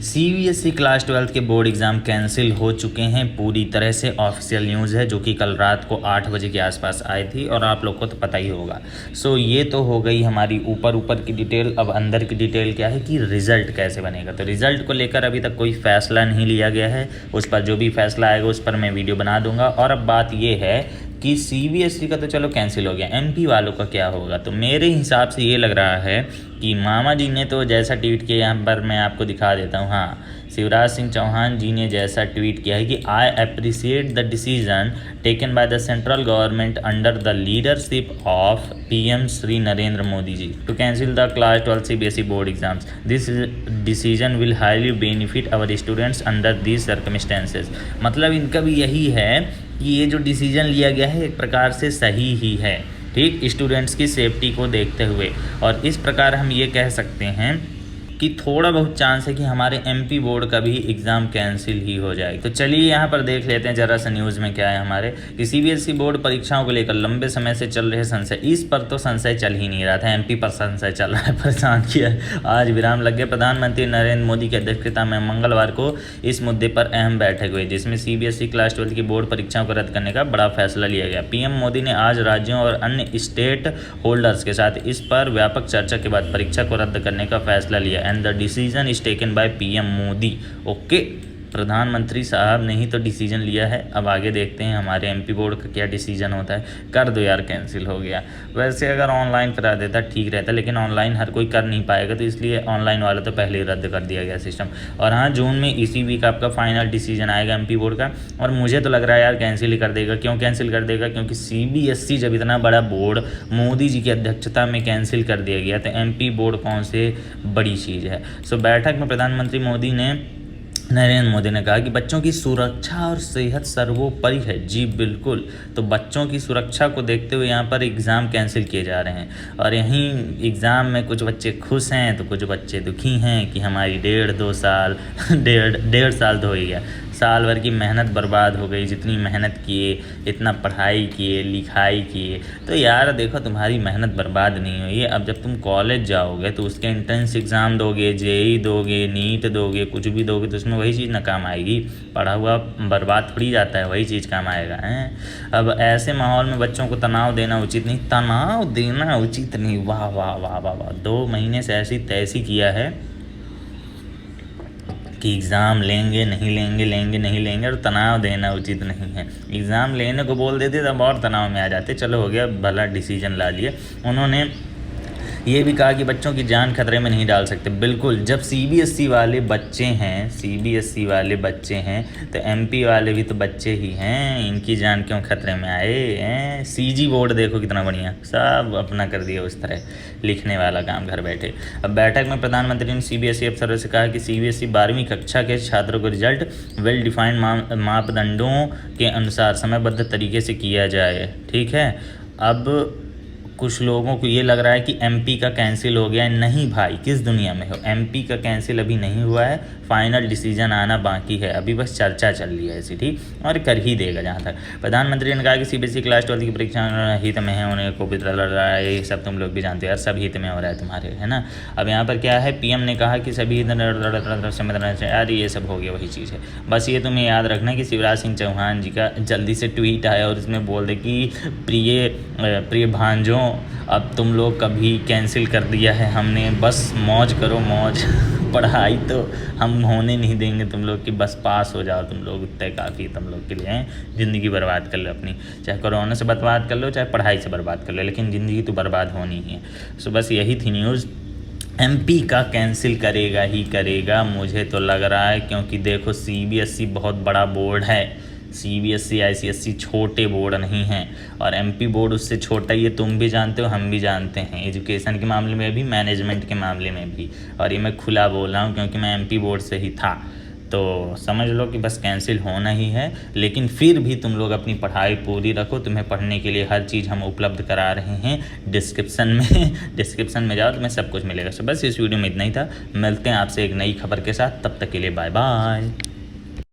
CBSE class 12 के board exam cancel हो चुके हैं पूरी तरह से। ऑफिशियल न्यूज़ है जो कि कल रात को 8 बजे के आसपास आई थी और आप लोग को तो पता ही होगा। ये तो हो गई हमारी ऊपर की डिटेल। अब अंदर की डिटेल क्या है कि रिज़ल्ट कैसे बनेगा। तो रिज़ल्ट को लेकर अभी तक कोई फ़ैसला नहीं लिया गया है। उस पर जो भी फैसला आएगा उस पर मैं वीडियो बना दूंगा। और अब बात ये है कि सीबीएसई का तो चलो कैंसिल हो गया, एमपी वालों का क्या होगा। तो मेरे हिसाब से ये लग रहा है कि मामा जी ने तो जैसा ट्वीट किया, यहाँ पर मैं आपको दिखा देता हूँ। हाँ, शिवराज सिंह चौहान जी ने जैसा ट्वीट किया है कि I appreciate the decision taken by the central government under the leadership of PM Shri Narendra Modi ji to cancel the class 12 CBSE board exams. This decision will highly benefit our students under these circumstances. मतलब इनका भी यही है कि ये जो decision लिया गया है एक प्रकार से सही ही है, ठीक, स्टूडेंट्स की सेफ्टी को देखते हुए। और इस प्रकार हम ये कह सकते हैं कि थोड़ा बहुत चांस है कि हमारे एमपी बोर्ड का भी एग्ज़ाम कैंसिल ही हो जाए। तो चलिए यहाँ पर देख लेते हैं ज़रा सा न्यूज़ में क्या है हमारे कि सीबीएसई बोर्ड परीक्षाओं को लेकर लंबे समय से चल रहे संशय। इस पर तो संशय चल ही नहीं रहा था, एमपी पर संशय चल रहा है। परेशान किया है। आज विराम लग गया। प्रधानमंत्री नरेंद्र मोदी की अध्यक्षता में मंगलवार को इस मुद्दे पर अहम बैठक हुई जिसमें सीबीएसई क्लास 12 की बोर्ड परीक्षाओं को रद्द करने का बड़ा फैसला लिया गया। पीएम मोदी ने आज राज्यों और अन्य स्टेट होल्डर्स के साथ इस पर व्यापक चर्चा के बाद परीक्षा को रद्द करने का फैसला लिया। And the decision is taken by PM Modi. Okay, प्रधानमंत्री साहब ने ही तो डिसीजन लिया है। अब आगे देखते हैं हमारे एमपी बोर्ड का क्या डिसीजन होता है। कर दो यार, कैंसिल हो गया। वैसे अगर ऑनलाइन करा देता ठीक रहता, लेकिन ऑनलाइन हर कोई कर नहीं पाएगा, तो इसलिए ऑनलाइन वाला तो पहले ही रद्द कर दिया गया सिस्टम। और हाँ, जून में इसी वीक आपका फाइनल डिसीजन आएगा एमपी बोर्ड का। और मुझे तो लग रहा है यार कैंसिल ही कर देगा। क्यों कैंसिल कर देगा? क्योंकि सीबीएसई जब इतना बड़ा बोर्ड मोदी जी की अध्यक्षता में कैंसिल कर दिया गया, तो एमपी बोर्ड कौन से बड़ी चीज़ है। बैठक में प्रधानमंत्री नरेंद्र मोदी ने कहा कि बच्चों की सुरक्षा और सेहत सर्वोपरि है। जी बिल्कुल, तो बच्चों की सुरक्षा को देखते हुए यहाँ पर एग्ज़ाम कैंसिल किए जा रहे हैं। और यहीं एग्ज़ाम में कुछ बच्चे खुश हैं तो कुछ बच्चे दुखी हैं कि हमारी डेढ़ साल तो हो ही गया, साल भर की मेहनत बर्बाद हो गई। जितनी मेहनत किए, इतना पढ़ाई किए, लिखाई किए, तो यार देखो तुम्हारी मेहनत बर्बाद नहीं हुई है। अब जब तुम कॉलेज जाओगे तो उसके एंट्रेंस एग्ज़ाम दोगे, जेई दोगे, नीट दोगे, कुछ भी दोगे, तो उसमें वही चीज़ ना काम आएगी। पढ़ा हुआ बर्बाद थोड़ी जाता है, वही चीज़ काम आएगा हैं। अब ऐसे माहौल में बच्चों को तनाव देना उचित नहीं, तनाव देना उचित नहीं। वाह वाह वाह वाह वाह, 2 महीने से ऐसी तैसी किया है कि एग्ज़ाम लेंगे नहीं लेंगे, लेंगे नहीं लेंगे, और तनाव देना उचित नहीं है। एग्ज़ाम लेने को बोल देते तब और तनाव में आ जाते। चलो हो गया, भला डिसीजन ला लिए। उन्होंने ये भी कहा कि बच्चों की जान खतरे में नहीं डाल सकते। बिल्कुल, जब सीबीएसई वाले बच्चे हैं तो एमपी वाले भी तो बच्चे ही हैं। इनकी जान क्यों खतरे में आए हैं। सीजी बोर्ड देखो कितना बढ़िया, सब अपना कर दिया उस तरह लिखने वाला काम घर बैठे। अब बैठक में प्रधानमंत्री ने सीबीएसई अफसरों से कहा कि सीबीएसई 12वीं कक्षा के छात्रों को रिजल्ट वेल डिफाइंड मापदंडों के अनुसार समयबद्ध तरीके से किया जाए। ठीक है, अब कुछ लोगों को ये लग रहा है कि एमपी का कैंसिल हो गया है। नहीं भाई, किस दुनिया में हो, एमपी का कैंसिल अभी नहीं हुआ है, फाइनल डिसीजन आना बाकी है। अभी बस चर्चा चल रही है ऐसी, ठीक, और कर ही देगा जहाँ तक। प्रधानमंत्री ने कहा कि सीबीएसई क्लास 12 की परीक्षा हित में है, उन्हें कोविड लड़ रहा है, ये सब तुम लोग भी जानते हो यार, सब हित में हो रहा है तुम्हारे, है ना। अब यहाँ पर क्या है, पीएम ने कहा कि सभी यार ये सब हो गया, वही चीज़ है। बस ये तुम्हें याद रखना कि शिवराज सिंह चौहान जी का जल्दी से ट्वीट आया और इसमें बोल दे कि प्रिय भांजों, अब तुम लोग कभी कैंसिल कर दिया है हमने, बस मौज करो मौज। पढ़ाई तो हम होने नहीं देंगे तुम लोग की, बस पास हो जाओ तुम लोग, इतने काफ़ी तुम लोग के लिए हैं। ज़िंदगी बर्बाद कर लो अपनी, चाहे कोरोना से बर्बाद कर लो, चाहे पढ़ाई से बर्बाद कर लो, लेकिन ज़िंदगी तो बर्बाद होनी ही है। बस यही थी न्यूज़। एमपी का कैंसिल करेगा ही करेगा, मुझे तो लग रहा है, क्योंकि देखो सीबीएसई बहुत बड़ा बोर्ड है। सीबीएसई आईसीएसई छोटे बोर्ड नहीं हैं, और एमपी बोर्ड उससे छोटा ही है। तुम भी जानते हो, हम भी जानते हैं, एजुकेशन के मामले में भी, मैनेजमेंट के मामले में भी। और ये मैं खुला बोल रहा हूँ क्योंकि मैं एमपी बोर्ड से ही था। तो समझ लो कि बस कैंसिल होना ही है। लेकिन फिर भी तुम लोग अपनी पढ़ाई पूरी रखो, तुम्हें पढ़ने के लिए हर चीज़ हम उपलब्ध करा रहे हैं डिस्क्रिप्शन में जाओ, तुम्हें सब कुछ मिलेगा। बस इस वीडियो में इतना ही था। मिलते हैं आपसे एक नई खबर के साथ, तब तक के लिए बाय बाय।